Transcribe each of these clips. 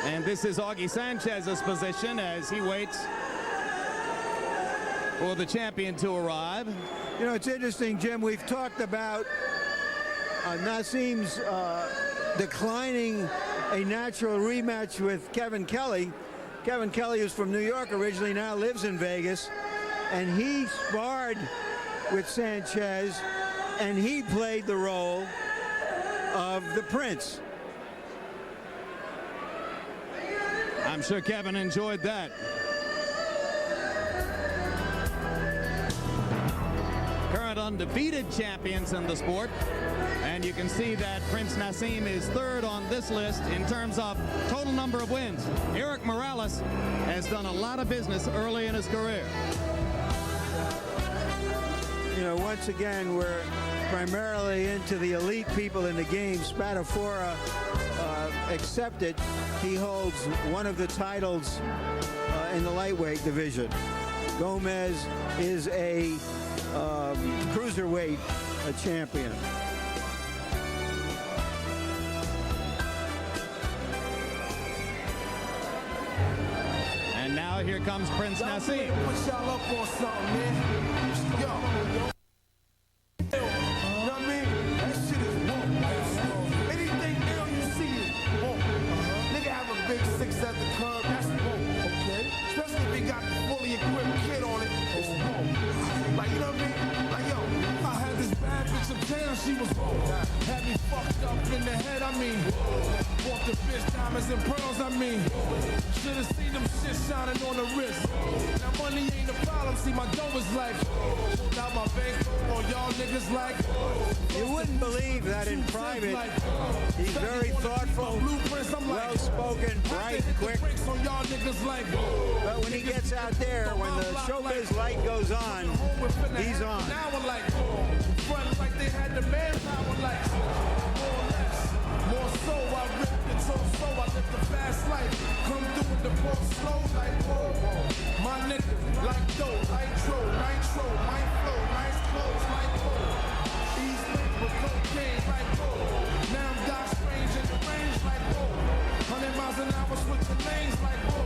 And this is Augie Sanchez's position as he waits for the champion to arrive. You know, it's interesting, Jim. We've talked about Naseem's declining a natural rematch with Kevin Kelly. Kevin Kelly, who's from New York originally, now lives in Vegas. And he sparred with Sanchez, and he played the role of the Prince. I'm sure Kevin enjoyed that. Current undefeated champions in the sport. And you can see that Prince Naseem is third on this list in terms of total number of wins. Eric Morales has done a lot of business early in his career. You know, once again, we're primarily into the elite people in the game. Spadafora accepted. He holds one of the titles in the lightweight division. Gomez is a cruiserweight champion. And now here comes Prince Naseem. Put y'all up on something, man. Yo. You know what I mean? That shit is woke. Anything ill you see is woke. Nigga have a big 6 at the club, that's woke. Okay. Especially if he got the fully equipped kid on it, it's woke. Like, you know what I mean? Like, yo, I had this bad bitch uptown, she was woke. Had me fucked up in the head, I mean. Bought the bitch diamonds and pearls, I mean. Should've seen them shit shining on the wrist. Now money ain't a problem, see my dough is like. Pulled out my bank on y'all niggas like. You wouldn't believe that in private. He's very thoughtful, well-spoken, bright, quick. But when he gets out there, when the showbiz light goes on, he's on. Now I'm like, front like they had the manpower lights. More or less, more so I ripped the so I lived the fast life. Come through with the ball slow like whoa. My nigga like dough, nitro, my flow, nice clothes like whoa. East Lake with cocaine like whoa. Now I'm Doc Strange in the range like whoa. 100 miles an hour switching lanes like whoa.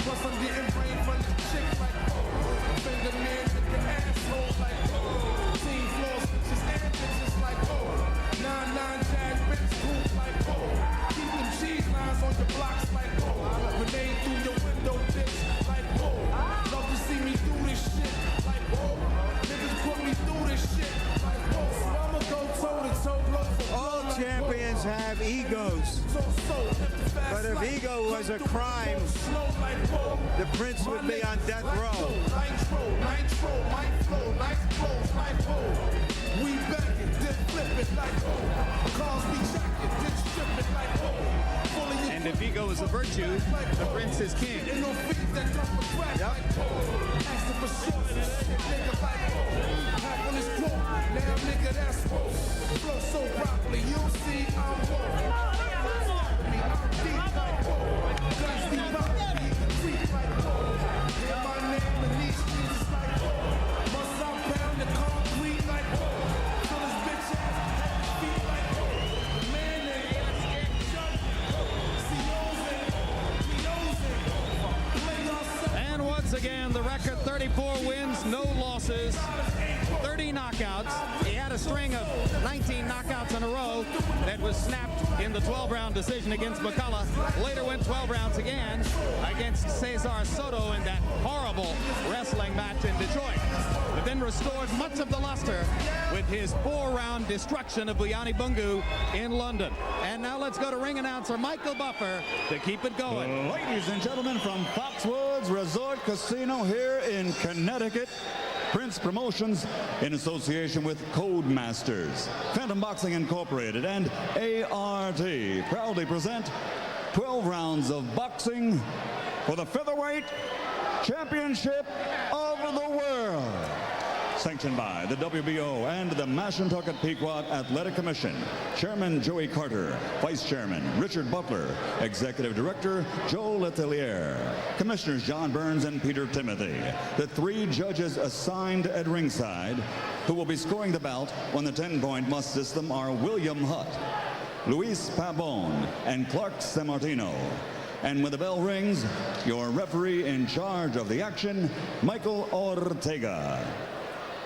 Plus I'm getting brain from the chick like whoa. Finger man with the asshole like whoa. Team floor switches and bitches like whoa. 9-9 jag bitch cool like whoa. Keep them cheese lines on your blocks like whoa. Grenade through your window bitch like whoa. Love to see me do this shit like whoa. Niggas put me through this shit like whoa. So I'ma go toe to toe blow for all champions have egos. But if ego was a crime, the Prince would be on death row. Nitro, my flow, nice clothes like whoa. We back it, then flip it like whoa. Cars we jacket, then strip it like whoa. And if ego is a virtue, the Prince is king. Ain't no feet that come for crack like whoa. Asking for shorts and shit, nigga like whoa. Half on this quote, now nigga that's whoa. Flow so broccoli, you'll see I'm whoa. I'm deep like whoa. Guns deep out, deep like whoa. Hear my name in these streets like whoa. Must I pound the concrete like whoa. Fill his bitch ass head feet like whoa. The man ain't And once again, the record 34 wins, no losses, 30 knockouts. He had a string of 19 knockouts in a row that was snapped in the 12-round decision against McCullough. Later went 12 rounds again against Cesar Soto in that horrible wrestling match in Detroit. But then restored much of the luster with his 4-round destruction of Buyani Bungu in London. And now let's go to ring announcer Michael Buffer to keep it going. Ladies and gentlemen, from Foxwoods Resort Casino here in Connecticut, Prince Promotions, in association with Codemasters, Phantom Boxing Incorporated, and ART, proudly present 12 rounds of boxing for the Featherweight Championship of the World. Sanctioned by the WBO and the Mashantucket Pequot Athletic Commission. Chairman Joey Carter, Vice Chairman Richard Butler, Executive Director Joe Letelier, Commissioners John Burns and Peter Timothy. The 3 judges assigned at ringside who will be scoring the bout on the 10-point must system are William Hutt, Luis Pabon, and Clark Sammartino. And when the bell rings, your referee in charge of the action, Michael Ortega.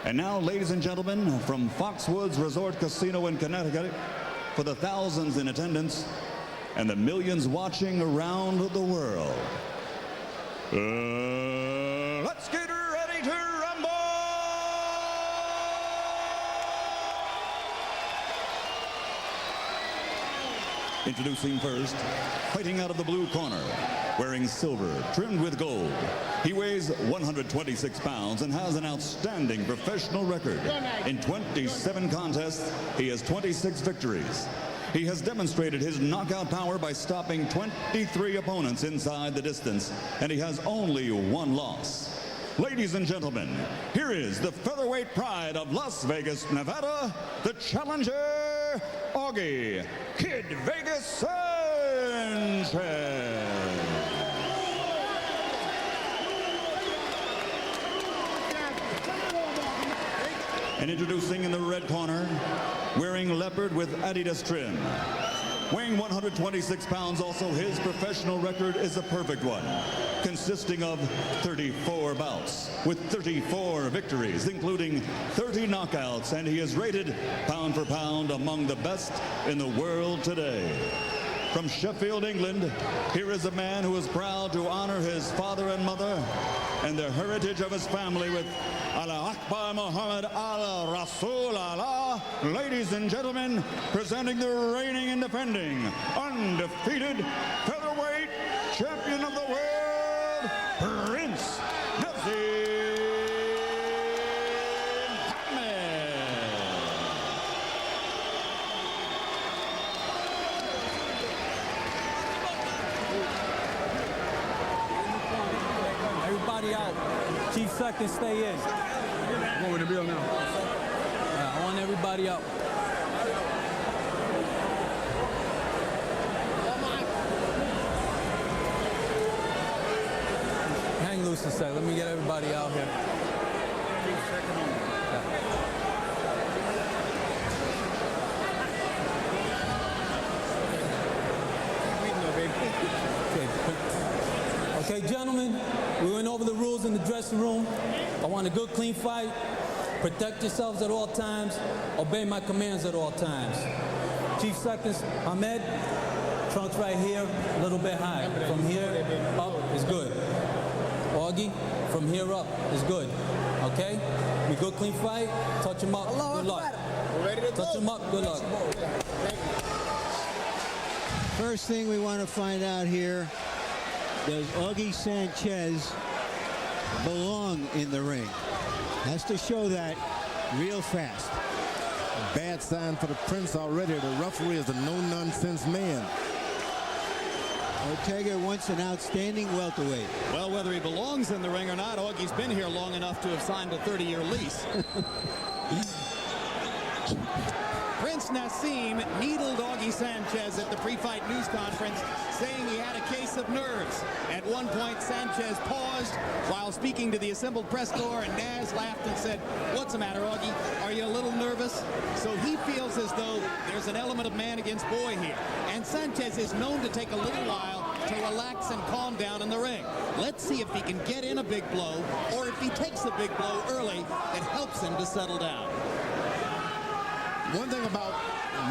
And now, ladies and gentlemen, from Foxwoods Resort Casino in Connecticut, for the thousands in attendance and the millions watching around the world, let's get ready to rumble! Introducing first, fighting out of the blue corner, wearing silver, trimmed with gold. He weighs 126 pounds and has an outstanding professional record. In 27 contests, he has 26 victories. He has demonstrated his knockout power by stopping 23 opponents inside the distance, and he has only one loss. Ladies and gentlemen, here is the featherweight pride of Las Vegas, Nevada, the challenger, Augie Kid Vegas Sanchez. And introducing in the red corner, wearing leopard with Adidas trim. Weighing 126 pounds, also his professional record is a perfect one, consisting of 34 bouts with 34 victories, including 30 knockouts, and he is rated pound for pound among the best in the world today. From Sheffield, England, here is a man who is proud to honor his father and mother and the heritage of his family with Allah Akbar Muhammad Al Rasul Allah. Ladies and gentlemen, presenting the reigning and defending undefeated featherweight champion of the world, Prince Naseem. Everybody out. Chief Second, stay in. I'm going to the bill now. I want everybody out. Hang loose a sec. Let me get everybody out here. Okay, gentlemen, we went over the rules in the dressing room. I want a good, clean fight. Protect yourselves at all times. Obey my commands at all times. Chief Seconds, Ahmed, trunks right here, a little bit high. From here up is good. Augie, from here up is good. Okay? We good, clean fight. Touch him up. Good luck. Touch him up. Good luck. First thing we want to find out here, does Augie Sanchez belong in the ring? Has to show that real fast. Bad sign for the Prince already. The referee is a no-nonsense man. Ortega wants an outstanding welterweight. Well, whether he belongs in the ring or not, Augie's been here long enough to have signed a 30-year lease. Prince Naseem needled Augie Sanchez at the pre-fight news conference, saying he had a case of nerves. At one point, Sanchez paused while speaking to the assembled press corps, and Naz laughed and said, "What's the matter, Augie? Are you a little nervous?" So he feels as though there's an element of man against boy here. And Sanchez is known to take a little while to relax and calm down in the ring. Let's see if he can get in a big blow, or if he takes a big blow early that helps him to settle down. One thing about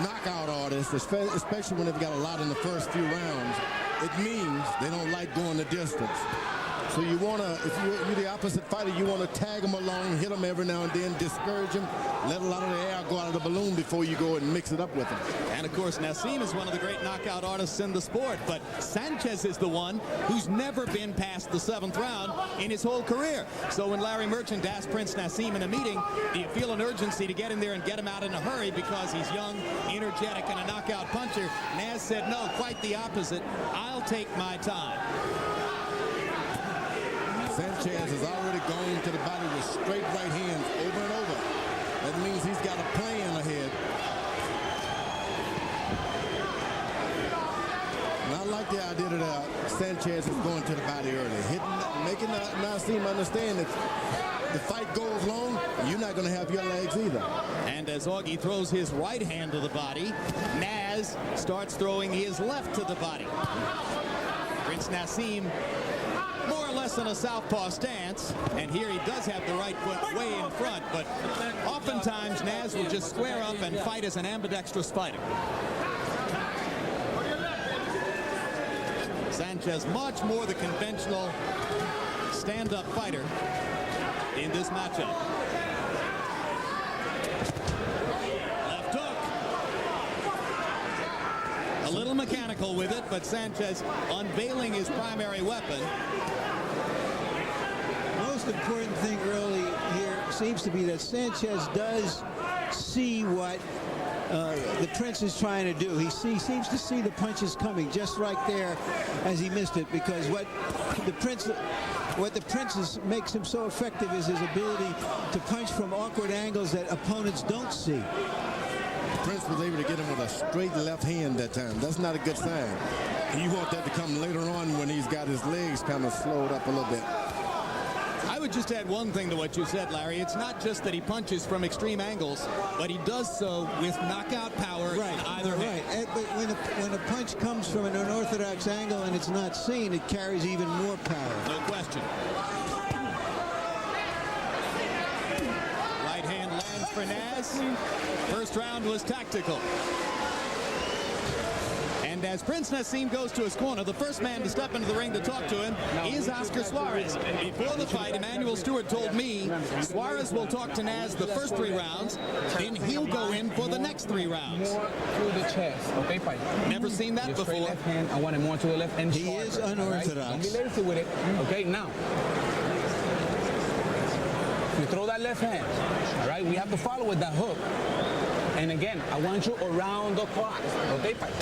knockout artists, especially when they've got a lot in the first few rounds, it means they don't like going the distance. So you want to, if you're the opposite fighter, you want to tag them along, hit them every now and then, discourage them, let a lot of the air go out of the balloon before you go and mix it up with them. And of course, Naseem is one of the great knockout artists in the sport, but Sanchez is the one who's never been past the 7th round in his whole career. So when Larry Merchant asked Prince Naseem in a meeting, do you feel an urgency to get in there and get him out in a hurry because he's young, energetic, and a knockout puncher? Naz said, no, quite the opposite. I'll take my time. Sanchez has already gone to the body with straight right hands over and over. That means he's got a plan ahead. And I like the idea that Sanchez is going to the body early, making Naseem understand that the fight goes long, you're not going to have your legs either. And as Augie throws his right hand to the body, Naz starts throwing his left to the body. Prince Naseem more or less in a southpaw stance, and here he does have the right foot way in front, but oftentimes Naz will just square up and fight as an ambidextrous fighter. Sanchez much more the conventional stand-up fighter in this matchup. Left hook. A little mechanical with it, but Sanchez unveiling his primary weapon. Most important thing early here seems to be that Sanchez does see what the Prince is trying to do. He seems to see the punches coming just right there as he missed it, because what the Prince makes him so effective is his ability to punch from awkward angles that opponents don't see. Prince was able to get him with a straight left hand that time. That's not a good sign. You want that to come later on when he's got his legs kind of slowed up a little bit. I would just add one thing to what you said, Larry. It's not just that he punches from extreme angles, but he does so with knockout power in either hand. Right. But when a punch comes from an unorthodox angle and it's not seen, it carries even more power. No question. Right hand lands for Naz. First round was tactical. And as Prince Naseem goes to his corner, the first man to step into the ring to talk to him is Oscar Suarez. Before the fight, Emmanuel Stewart told me Suarez will talk to Naz the first 3 rounds, then he'll go in for the next 3 rounds. More through the chest, okay, fight. Never seen that Your straight before. left hand, I want it more to the left and He sharper, is all right? unorthodox. Don't be lazy with it. Okay, now. You throw that left hand, all right? We have to follow with that hook. And again, I want you around the clock, okay, fight.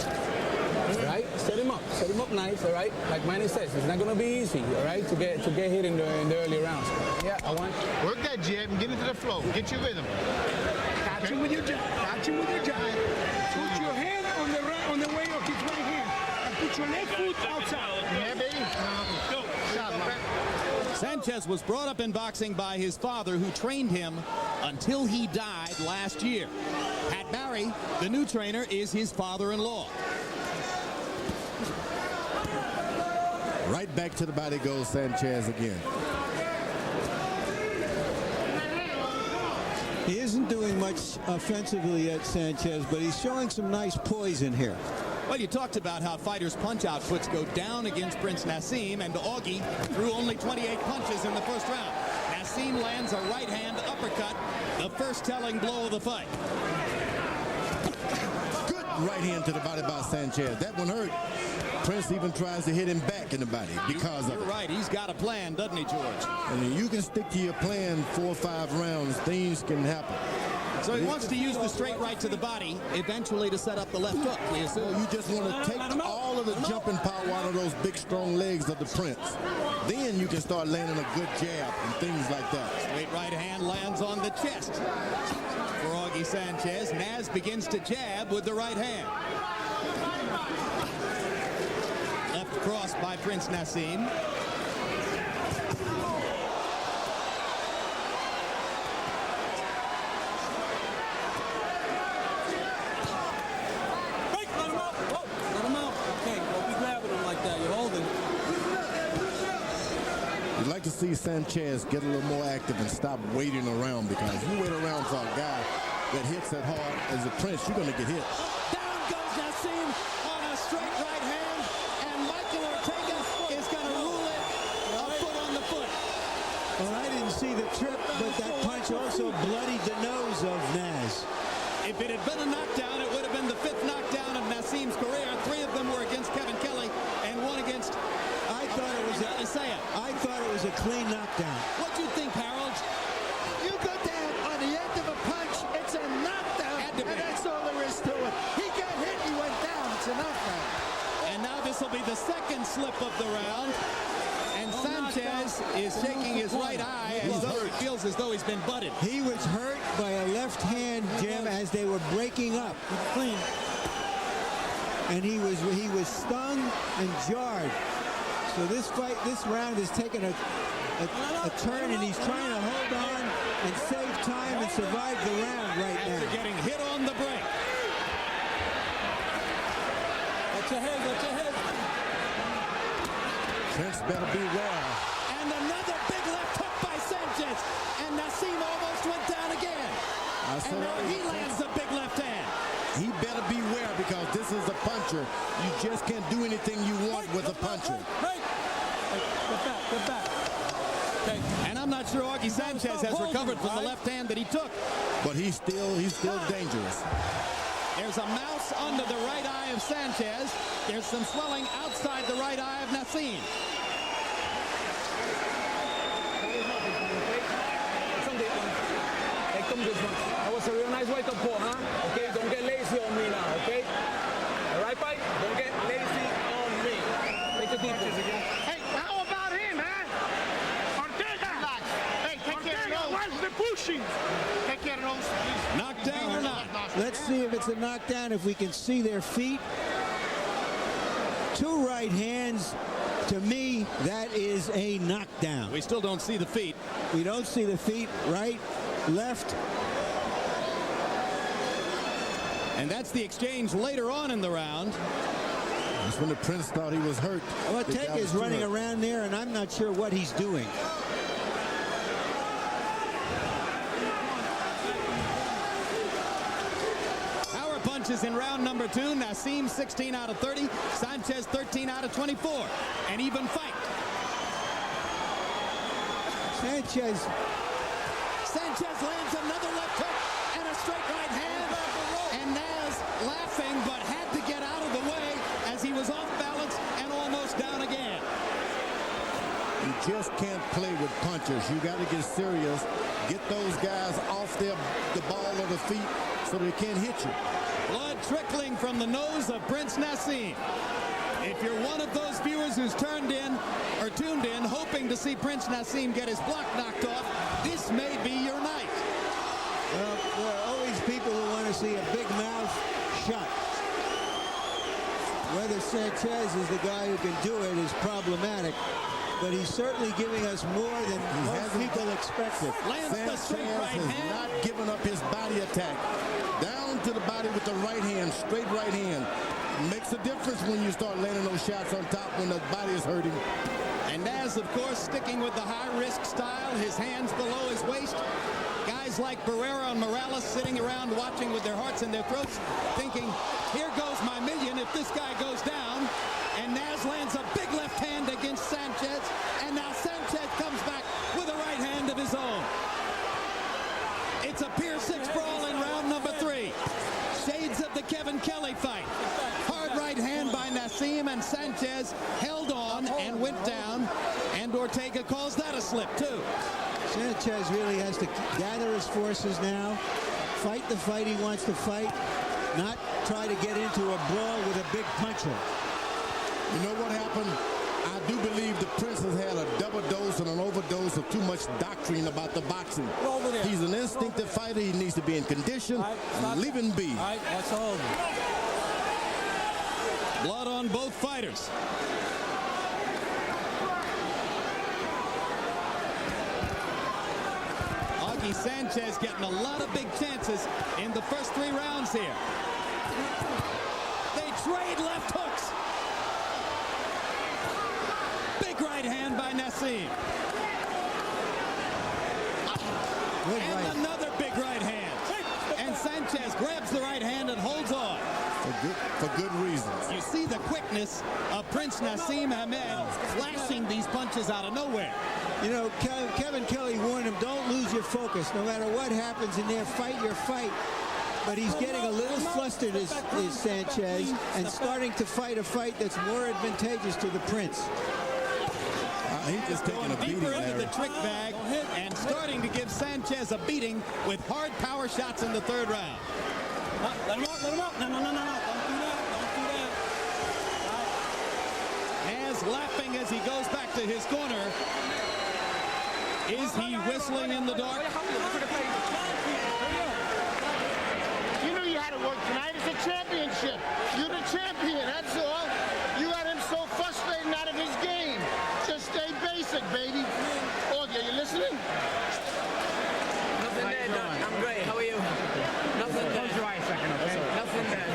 All right, set him up nice, all right? Like Manny says, it's not gonna be easy, all right, to get hit in the early rounds. Yeah, I want. Work that jab and get into the flow. Get your rhythm. Got you with your jab. Got you with your jab. Put your hand on the way of his right hand and put your left foot outside. Yeah, baby. Go. Shot, man. Sanchez was brought up in boxing by his father, who trained him until he died last year. Pat Barry, the new trainer, is his father-in-law. Right back to the body goes Sanchez again. He isn't doing much offensively yet, Sanchez, but he's showing some nice poise in here. Well, you talked about how fighters' punch outputs go down against Prince Naseem, and Augie threw only 28 punches in the first round. Naseem lands a right hand uppercut, the first telling blow of the fight. Good right hand to the body by Sanchez. That one hurt. Prince even tries to hit him back in the body because of it. You're right. He's got a plan, doesn't he, George? And you can stick to your plan 4 or 5 rounds, things can happen. So he wants to use the straight right to the body, eventually to set up the left hook. So you just want to take all of the jumping power out of those big, strong legs of the Prince. Then you can start landing a good jab and things like that. Straight right hand lands on the chest for Augie Sanchez. Naz begins to jab with the right hand. Left cross by Prince Naseem. You'd like to see Sanchez get a little more active and stop waiting around, because you wait around for a guy that hits that hard as a Prince, you're going to get hit. Down goes Naseem on a straight right hand, and Michael Ortega is going to rule it a foot on the foot. Well, I didn't see the trip, but that punch also bloodied the nose of Naz. If it had been a knockdown, it would have been the 5th knockdown of Naseem's career. 3 of them were against Kevin Kelly, and 1 against I thought it was a clean knockdown. What do you think, Harold? You go down on the end of a punch, it's a knockdown, and that's all there is to it. He got hit, he went down, it's a knockdown. And now this will be the 2nd slip of the round. And Sanchez is shaking his right eye as though he feels as though he's been butted. He was hurt by a left hand, Jim, as they were breaking up. Clean. And he was stung and jarred. So this round is taking a turn, and he's trying to hold on and save time and survive the round right now. After getting hit on the break. Watch your head, watch your head. Prince better beware. And another big left hook by Sanchez. And Naseem almost went down again. And now he lands a big left hand. He better beware because this is a puncher. You just can't do anything you want with a puncher. Get back. Okay. And I'm not sure Augie Sanchez has recovered from the left hand that he took. But he's still dangerous. There's a mouse under the right eye of Sanchez. There's some swelling outside the right eye of Naseem. Hey, come this one. That was a real nice wake-up call, huh? Okay, don't get lazy on me now, okay? All right, Pike? Don't get lazy on me. Take a deep breath. Hey, how about him, huh? Ortega! Hey, take care of Ortega, those. what's the pushing? Take care of those, please. Knockdown or not? Let's see if it's a knockdown, if we can see their feet. Two right hands. To me, that is a knockdown. We still don't see the feet. We don't see the feet. Right, left. And that's the exchange later on in the round. That's when the Prince thought he was hurt. Ortega is running around there, and I'm not sure what he's doing. Power punches in round number 2. Naseem 16 out of 30. Sanchez 13 out of 24. An even fight. Sanchez lands another left hook and a straight right hand. And Naz laughing, but had to get out of the way as he was off balance and almost down again. You just can't play with punchers. You got to get serious. Get those guys off the ball of the feet so they can't hit you. Blood trickling from the nose of Prince Naseem. If you're one of those viewers who's tuned in hoping to see Prince Naseem get his block knocked off, this may be your night. Well, there are always people who want to see a big mouth shot. Whether Sanchez is the guy who can do it is problematic, but he's certainly giving us more than most people expected. Lands the straight right has hand. not given up his body attack. Down to the body with the right hand, straight right hand. Makes a difference when you start landing those shots on top when the body is hurting. And Naz, of course, sticking with the high-risk style, his hands below his waist. Guys like Barrera and Morales sitting around watching with their hearts in their throats, thinking, here goes my million if this guy goes down. And Naz lands a big left hand against Sanchez, and now Sanchez comes back with a right hand of his own. It's a Pier 6 brawl in round number 3. Shades of the Kevin Kelly fight. Hard right hand by Naseem, and Sanchez held on and went down, and Ortega calls that a slip too. Sanchez really has to gather his forces now, fight the fight he wants to fight, not try to get into a brawl with a big puncher. You know what happened? I do believe the Prince has had a double dose and an overdose of too much doctrine about the boxing. He's an instinctive fighter. He needs to be in condition. Leave him be. All right, that's all. Blood on both fighters. Augie Sanchez getting a lot of big chances in the first 3 rounds here. They trade left hooks. Big right hand by Naseem. And another big right hand. And Sanchez grabs the right hand and holds on. For good reasons. You see the quickness of Prince Naseem Hamed flashing these punches out of nowhere. You know, Kevin Kelly warned him, don't lose your focus. No matter what happens in there, fight your fight. But he's getting a little flustered, is Sanchez, and starting to fight a fight that's more advantageous to the Prince. He's just taking a beating Deeper into there. the trick bag and starting to give Sanchez a beating with hard power shots in the 3rd round. Let him out, let him out. No. Don't do that. Naz laughing as he goes back to his corner. Is he whistling in the dark? You knew you had to work tonight. It's a championship. You're the champion, that's all. You got him so frustrated out of his game. Just stay basic, baby. Augie, are you listening? Nothing there, Doc. I'm great. How are you? Nothing there. Close your eyes a second, okay? Nothing there.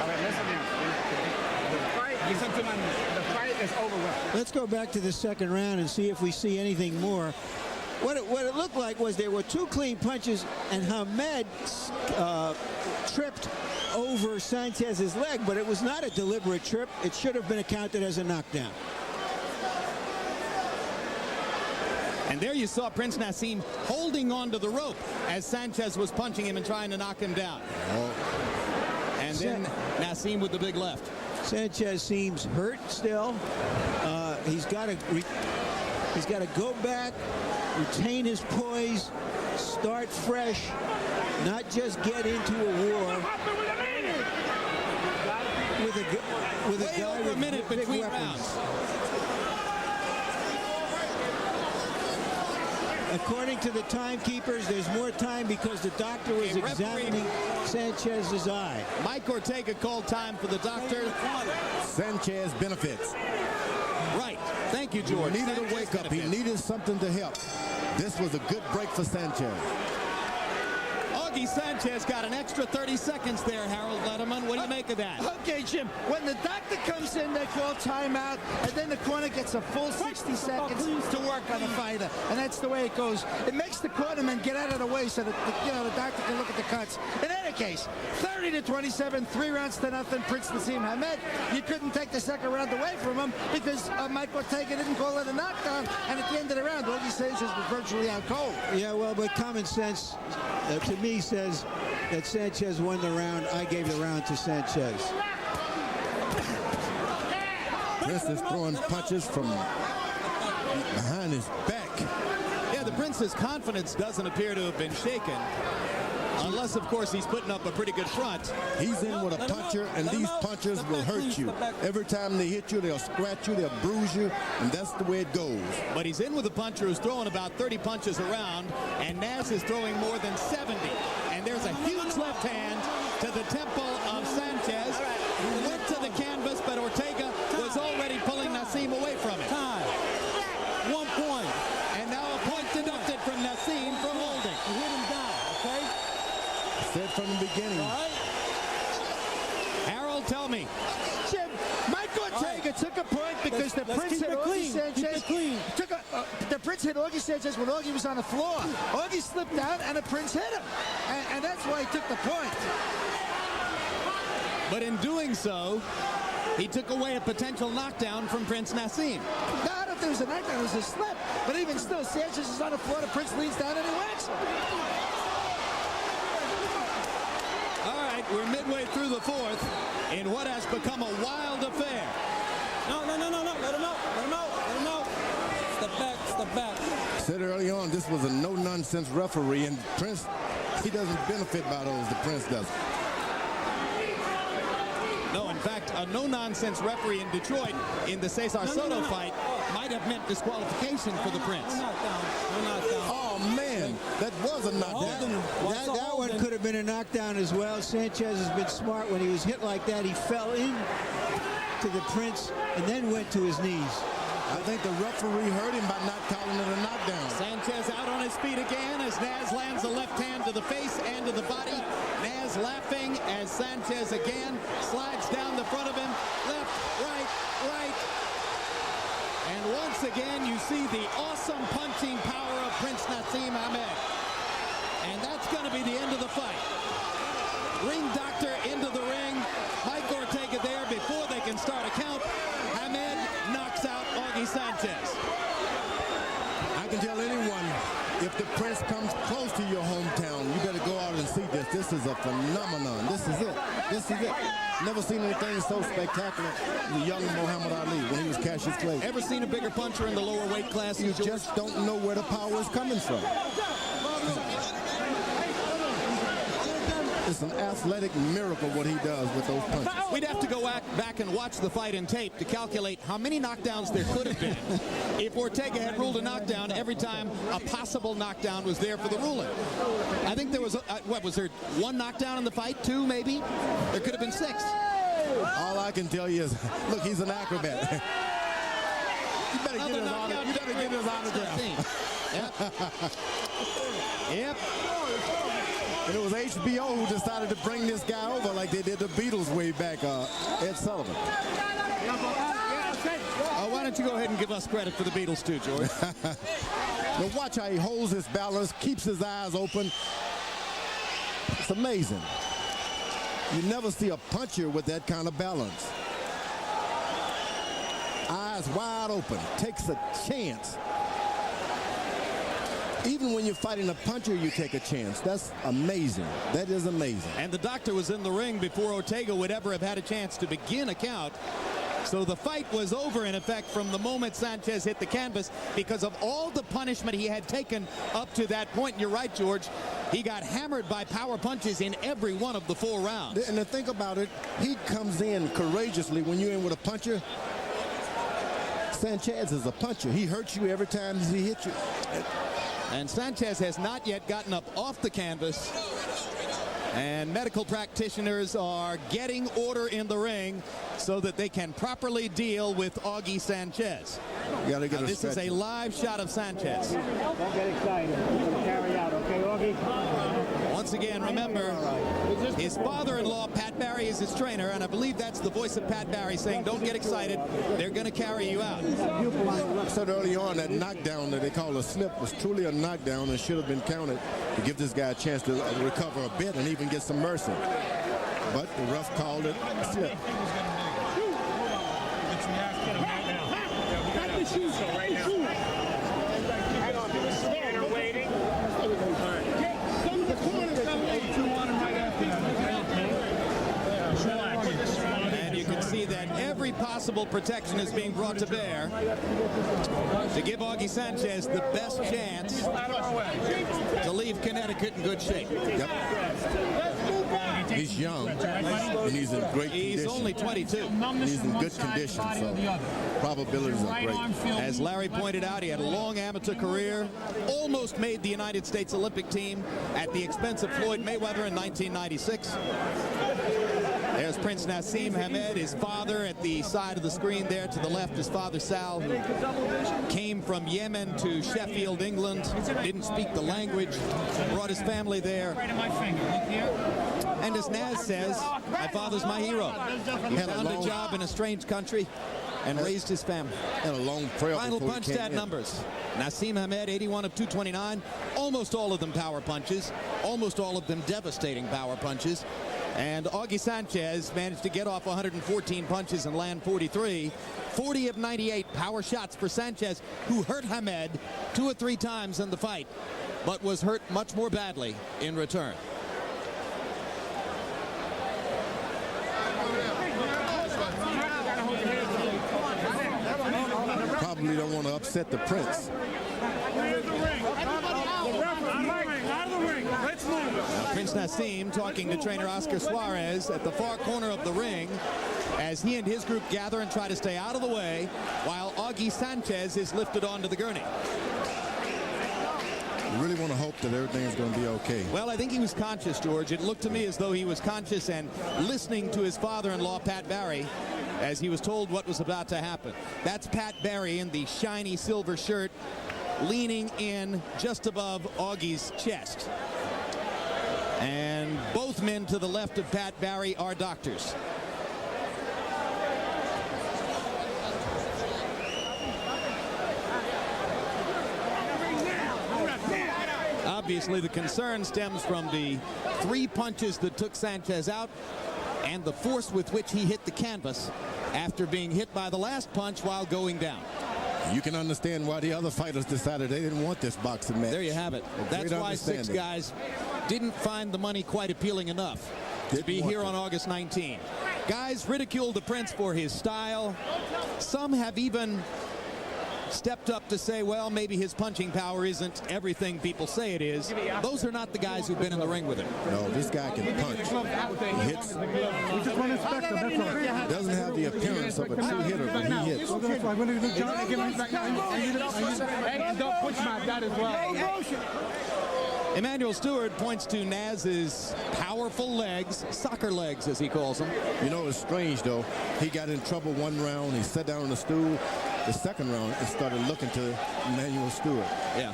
All right, listen here. The fight, Listen to my... the fight is over with. Let's go back to the second round and see if we see anything more. What it looked like was there were two clean punches, and Hamed tripped over Sanchez's leg, but it was not a deliberate trip. It should have been accounted as a knockdown. And there you saw Prince Naseem holding on to the rope as Sanchez was punching him and trying to knock him down. And then Naseem with the big left. Sanchez seems hurt still. He's got to go back, retain his poise, start fresh, not just get into a war with a guy over a minute with between big weapons. rounds. According to the timekeepers, there's more time because the doctor was examining Sanchez's eye. Mike Ortega called time for the doctor. Sanchez benefits. Right. Thank you, George. He needed Sanchez a wake-up. He benefits. needed something to help. This was a good break for Sanchez. Augie Sanchez got an extra 30 seconds there, Harold Letterman. What do you make of that? Okay, Jim. When the doctor comes in, they call timeout, and then the corner gets a full 60 seconds to work on the fighter, and that's the way it goes. It makes the cornerman get out of the way so that the doctor can look at the cuts. In any case, 30-27, 3 rounds to nothing. Prince Naseem Hamed. You couldn't take the second round away from him because Mike Ortega didn't call it a knockdown, and at the end of the round, Augie Sanchez was virtually out cold. Yeah, well, but common sense to me says that Sanchez won the round. I gave the round to Sanchez. Prince is throwing punches from behind his back. Yeah, the Prince's confidence doesn't appear to have been shaken. Unless, of course, he's putting up a pretty good front. He's in with a puncher, and these punchers will hurt you. Every time they hit you, they'll scratch you, they'll bruise you, and that's the way it goes. But he's in with a puncher who's throwing about 30 punches around, and Naz is throwing more than 70. And there's a huge left hand to the temple of Sanchez, who went to the canvas, but Ortega was already pulling Naseem away from it. Time. 1 point. And now a point deducted from Naseem for holding. You hit him down, okay? Said from the beginning. All right? Harold, tell me. Jim, Mike Ortega took a point because the let's Prince keep hit it Augie clean. Keep Sanchez. it clean. The Prince hit Augie Sanchez when Augie was on the floor. Augie slipped down and the Prince hit him. And that's why he took the point. But in doing so, he took away a potential knockdown from Prince Naseem. No, I don't think it was a knockdown, it was a slip. But even still, Sanchez is on the floor, the Prince leans down and he whacks him. All right, we're midway through the fourth in what has become a wild affair. No. Let him out. Let him out. Step back. Step back. Said early on, this was a no-nonsense referee, and Prince, he doesn't benefit by those. The Prince doesn't. No, in fact, a no-nonsense referee in Detroit in the Cesar Soto fight might have meant disqualification for the Prince. No knockdown. Oh, man, that was a knockdown. That one could have been a knockdown as well. Sanchez has been smart. When he was hit like that, he fell in to the Prince and then went to his knees. I think the referee hurt him by not calling it a knockdown. Sanchez out on his feet again as Naz lands a left hand to the face and to the body. Naz laughing as Sanchez again slides down the front of him. Left, right. And once again, you see the awesome punching power of Prince Naseem Hamed. And that's going to be the end of the fight. Ring doctor into the ring. Mike Ortega there before they can start a count. Hamed knocks out Augie Sanchez. I can tell anyone, if the Prince comes close to your hometown, you better go out and see this. This is a phenomenon. This is it. Never seen anything so spectacular as the young Muhammad Ali when he was Cassius Clay. Ever seen a bigger puncher in the lower weight class? You just don't know where the power is coming from. It's an athletic miracle what he does with those punches. We'd have to go back and watch the fight in tape to calculate how many knockdowns there could have been if Ortega had ruled a knockdown every time a possible knockdown was there for the ruling. I think there was, was there 1 knockdown in the fight? 2, maybe? There could have been 6. All I can tell you is, look, he's an acrobat. You better get his autograph. Yep. And it was HBO who decided to bring this guy over like they did the Beatles way back, Ed Sullivan. Yeah, okay. don't you go ahead and give us credit for the Beatles too, George? Now watch how he holds his balance, keeps his eyes open. It's amazing. You never see a puncher with that kind of balance. Eyes wide open, takes a chance. Even when you're fighting a puncher, you take a chance. That's amazing. That is amazing. And the doctor was in the ring before Ortega would ever have had a chance to begin a count. So the fight was over, in effect, from the moment Sanchez hit the canvas because of all the punishment he had taken up to that point. And you're right, George. He got hammered by power punches in every one of the 4 rounds. And to think about it, he comes in courageously when you're in with a puncher. Sanchez is a puncher. He hurts you every time he hits you. And Sanchez has not yet gotten up off the canvas. And medical practitioners are getting order in the ring so that they can properly deal with Augie Sanchez. This is a live shot of Sanchez. Don't get excited. Carry out, okay, Augie? Once again, remember, his father-in-law, Pat Barry, is his trainer, and I believe that's the voice of Pat Barry saying, don't get excited, they're going to carry you out. I said early on that knockdown that they call a slip was truly a knockdown and should have been counted to give this guy a chance to recover a bit and even get some mercy. But the ref called it a slip. And you can see that every possible protection is being brought to bear to give Augie Sanchez the best chance to leave Connecticut in good shape. Yep. He's young, and he's in great condition. He's only 22. He's in good condition, so probabilities are great. As Larry pointed out, he had a long amateur career, almost made the United States Olympic team at the expense of Floyd Mayweather in 1996. There's Prince Naseem Hamed, his father at the side of the screen there to the left, his father Sal, who came from Yemen to Sheffield, England, didn't speak the language, brought his family there. And as Naz says, my father's my hero. He found a job in a strange country and raised his family. And a long trail. Final punch stat numbers. Naseem Hamed, 81 of 229. Almost all of them power punches. Almost all of them devastating power punches. And Augie Sanchez managed to get off 114 punches and land 43. 40 of 98 power shots for Sanchez, who hurt Hamed 2 or 3 times in the fight, but was hurt much more badly in return. Probably don't want to upset the Prince. Prince Naseem talking to trainer Oscar Suarez at the far corner of the ring as he and his group gather and try to stay out of the way while Augie Sanchez is lifted onto the gurney. You really want to hope that everything is going to be okay. Well, I think he was conscious, George. It looked to me as though he was conscious and listening to his father-in-law, Pat Barry, as he was told what was about to happen. That's Pat Barry in the shiny silver shirt, leaning in just above Augie's chest. And both men to the left of Pat Barry are doctors. Obviously, the concern stems from the 3 punches that took Sanchez out and the force with which he hit the canvas after being hit by the last punch while going down. You can understand why the other fighters decided they didn't want this boxing match. There you have it. That's why 6 guys didn't find the money quite appealing enough to be here on August 19. Guys ridiculed the Prince for his style. Some have even stepped up to say, well, maybe his punching power isn't everything people say it is. Those are not the guys who've been in the ring with him. No, this guy can punch. He hits. Doesn't have the appearance of a true hitter, but he hits. Hey, don't push my dad as well. Emmanuel Stewart points to Naz's powerful legs, soccer legs as he calls them. You know, it's strange though. He got in trouble one round. He sat down on the stool. The second round, he started looking to Emmanuel Stewart. Yeah.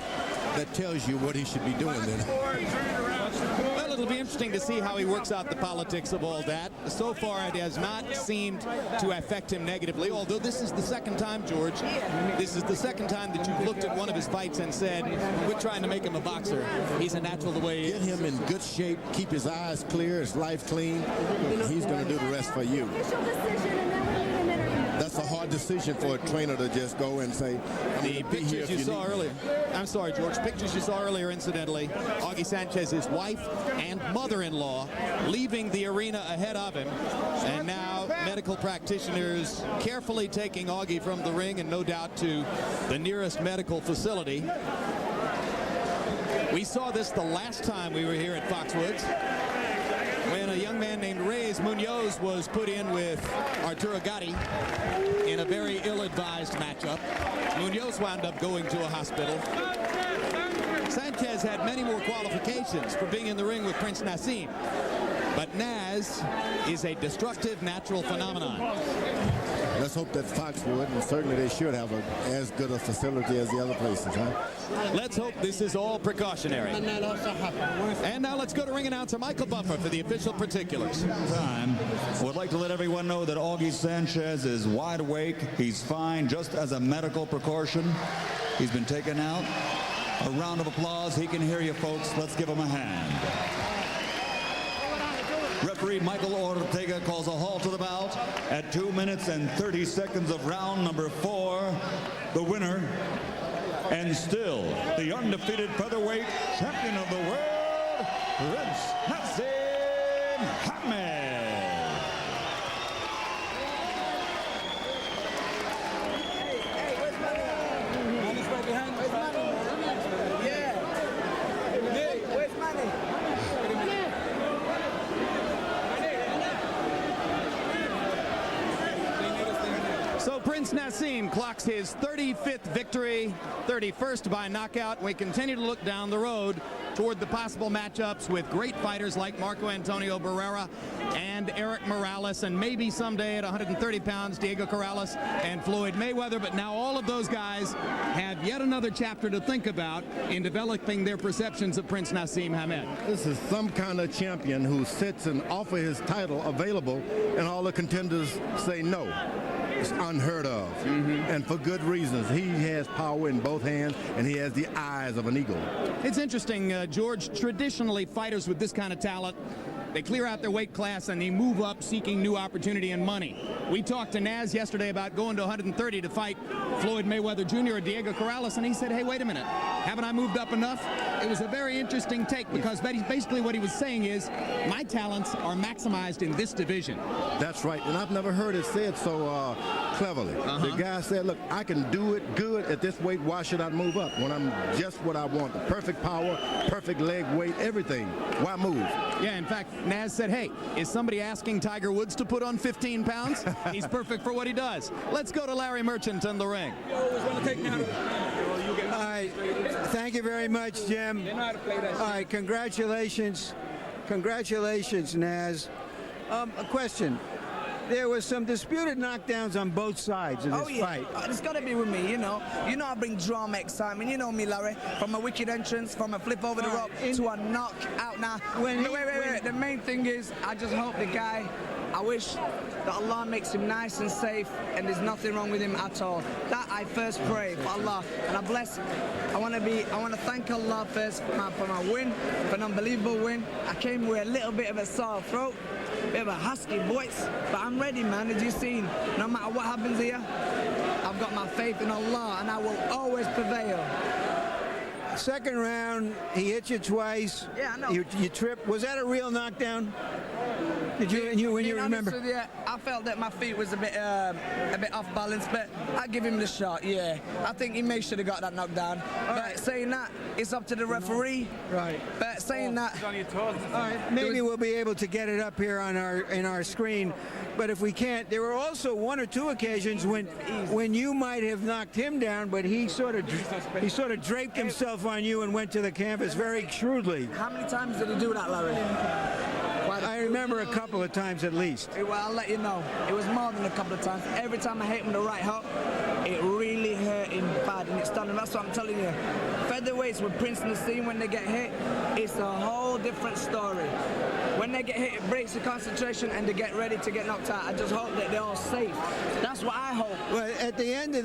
That tells you what he should be doing then. Well, it'll be interesting to see how he works out the politics of all that. So far, it has not seemed to affect him negatively, although this is the second time, George, this is the second time that you've looked at one of his fights and said, we're trying to make him a boxer. He's a natural the way he is. Get him in good shape, keep his eyes clear, his life clean. He's going to do the rest for you. That's a hard decision for a trainer to just go and say, the pictures you saw earlier. I'm sorry, George. Pictures you saw earlier, incidentally, Augie Sanchez, his wife and mother-in-law, leaving the arena ahead of him. And now medical practitioners carefully taking Augie from the ring and no doubt to the nearest medical facility. We saw this the last time we were here at Foxwoods, when a young man named Reyes Munoz was put in with Arturo Gatti in a very ill-advised matchup. Munoz wound up going to a hospital. Sanchez had many more qualifications for being in the ring with Prince Naseem, but Naz is a destructive natural phenomenon. Let's hope that Foxwood, and certainly they should have as good a facility as the other places, huh? Let's hope this is all precautionary. And now let's go to ring announcer Michael Buffer for the official particulars. Time. Would like to let everyone know that Augie Sanchez is wide awake. He's fine, just as a medical precaution. He's been taken out. A round of applause. He can hear you, folks. Let's give him a hand. Referee Michael Ortega calls a halt to the bout at 2 minutes and 30 seconds of round number 4. The winner, and still the undefeated featherweight champion of the world, Prince Naseem Ahmed. So Prince Naseem clocks his 35th victory, 31st by knockout. We continue to look down the road toward the possible matchups with great fighters like Marco Antonio Barrera and Eric Morales, and maybe someday at 130 pounds, Diego Corrales and Floyd Mayweather. But now all of those guys have yet another chapter to think about in developing their perceptions of Prince Naseem Ahmed. This is some kind of champion who sits and offers his title available, and all the contenders say no. It's unheard of, and for good reasons. He has power in both hands, and he has the eyes of an eagle. It's interesting, George. Traditionally, fighters with this kind of talent, they clear out their weight class and they move up seeking new opportunity and money. We talked to Naz yesterday about going to 130 to fight Floyd Mayweather Jr. or Diego Corrales, and he said, hey, wait a minute, haven't I moved up enough? It was a very interesting take, because basically what he was saying is, my talents are maximized in this division. That's right, and I've never heard it said so cleverly. The guy said, look, I can do it good at this weight. Why should I move up when I'm just what I want? The perfect power, perfect leg weight, everything. Why move? Yeah, in fact, Naz said, hey, is somebody asking Tiger Woods to put on 15 pounds? He's perfect for what he does. Let's go to Larry Merchant in the ring. All right, thank you very much, Jim. All right, congratulations. Congratulations, Naz. A question. There was some disputed knockdowns on both sides of this fight. It's got to be with me, you know. You know I bring drama, excitement. You know me, Larry. From a wicked entrance, from a flip over the rope to a knockout. Now, wait. The main thing is, I just hope the guy, I wish that Allah makes him nice and safe and there's nothing wrong with him at all. That I first pray for Allah, and I bless him. I want to thank Allah first for my win, for an unbelievable win. I came with a little bit of a sore throat, bit of a husky voice, but I'm ready, man. As you've seen, no matter what happens here, I've got my faith in Allah, and I will always prevail. Second round, he hit you twice. Yeah, I know. You tripped. Was that a real knockdown? Did you when you remember? Yeah, I felt that my feet was a bit off balance, but I give him the shot. Yeah, I think he may should have got that knockdown. But saying that, it's up to the referee. Right. But saying that, on your toes. All right, maybe we'll be able to get it up here on our screen. But if we can't, there were also one or two occasions when you might have knocked him down, but he sort of draped himself on you and went to the canvas very shrewdly. How many times did he do that, Larry? I remember a couple of times at least. Well, I'll let you know. It was more than a couple of times. Every time I hit him with the right hook, it really hurt getting bad and it's done, and that's what I'm telling you. Featherweights with Prince Naseem, when they get hit, it's a whole different story. When they get hit, it breaks the concentration and they get ready to get knocked out. I just hope that they're all safe. That's what I hope. Well, at the end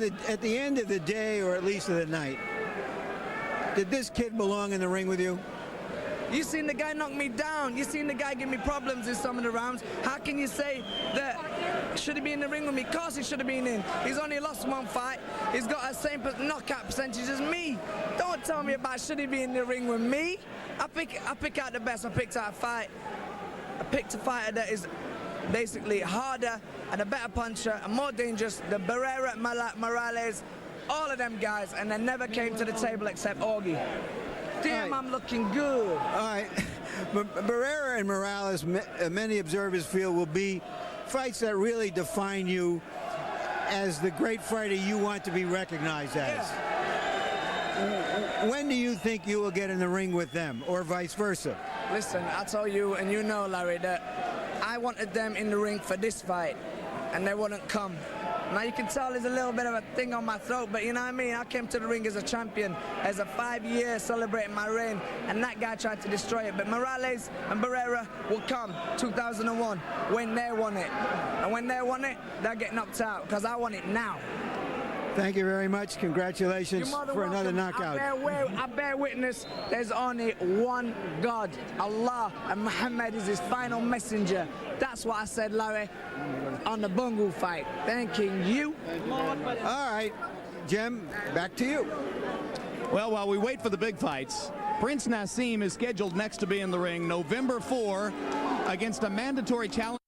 of the day, or at least of the night, did this kid belong in the ring with you? You seen the guy knock me down. You seen the guy give me problems in some of the rounds. How can you say that should he be in the ring with me? Of course he should have been in. He's only lost one fight. He's got the same knockout percentage as me. Don't tell me about should he be in the ring with me. I pick out the best. I picked out a fight. I picked a fighter that is basically harder and a better puncher and more dangerous. The Barrera, Morales, all of them guys, and they never came to the table except Augie. Damn, I'm looking good. All right. Barrera and Morales, many observers feel, will be fights that really define you as the great fighter you want to be recognized as. Yeah. When do you think you will get in the ring with them, or vice versa? Listen, I tell you, and you know, Larry, that I wanted them in the ring for this fight, and they wouldn't come. Now you can tell there's a little bit of a thing on my throat, but you know what I mean? I came to the ring as a champion, as a 5-year celebrating my reign, and that guy tried to destroy it. But Morales and Barrera will come 2001 when they want it. And when they want it, they'll get knocked out, because I want it now. Thank you very much. Congratulations for another knockout. I bear witness there's only one God, Allah, and Muhammad is his final messenger. That's what I said, Larry, on the Bungu fight. Thanking you. All right, Jim, back to you. Well, while we wait for the big fights, Prince Naseem is scheduled next to be in the ring November 4 against a mandatory challenge.